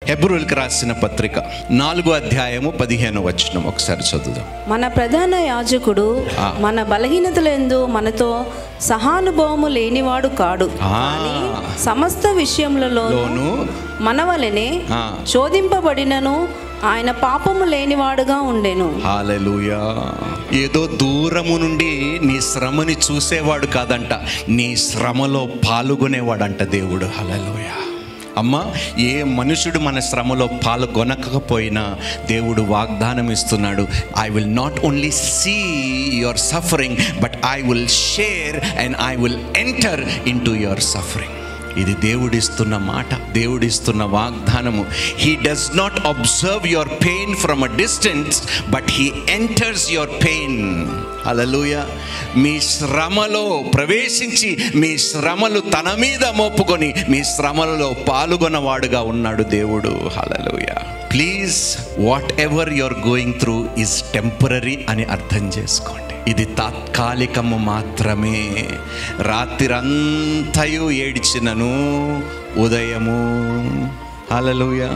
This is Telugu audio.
హెబ్రోలుకు రాసిన పత్రిక 4వ అధ్యాయము 15వ వచనం ఒకసారి చదువుదాం. మన ప్రధాన యాజకుడు మన బలహీనతలందు మనతో సహానుభవము లేనివాడు కాడు, కానీ సమస్త విషయములలోనూ మన వలెనే శోధింపబడినను ఆయన పాపము లేనివాడుగా ఉండెను. హల్లెలూయా. ఏదో దూరము నుండి నీ శ్రమని చూసేవాడు కాదంట, నీ శ్రమలో పాల్గొనేవాడంట దేవుడు. హల్లెలూయా. అమ్మా, ఏ మనుషుడు మన శ్రమలో పాల్గొనకపోయినా దేవుడు వాగ్దానం ఇస్తున్నాడు, I will not only see your suffering but I will share and I will enter into your suffering. ఇది దేవుడిస్తున్న మాట, దేవుడిస్తున్న వాగ్దానము. He does not observe your pain from a distance but he enters your pain. Hallelujah. మీ శ్రమలో ప్రవేశించి మీ శ్రమలు తన మీద మోపుకొని మీ శ్రమలలో పాల్గొనవాడుగా ఉన్నాడు దేవుడు. Hallelujah. Please, whatever your going through is temporary అని అర్థం చేసుకోండి. ఇది తాత్కాలికము మాత్రమే. రాత్రంతయు ఏడ్చినను ఉదయము. హల్లెలూయా.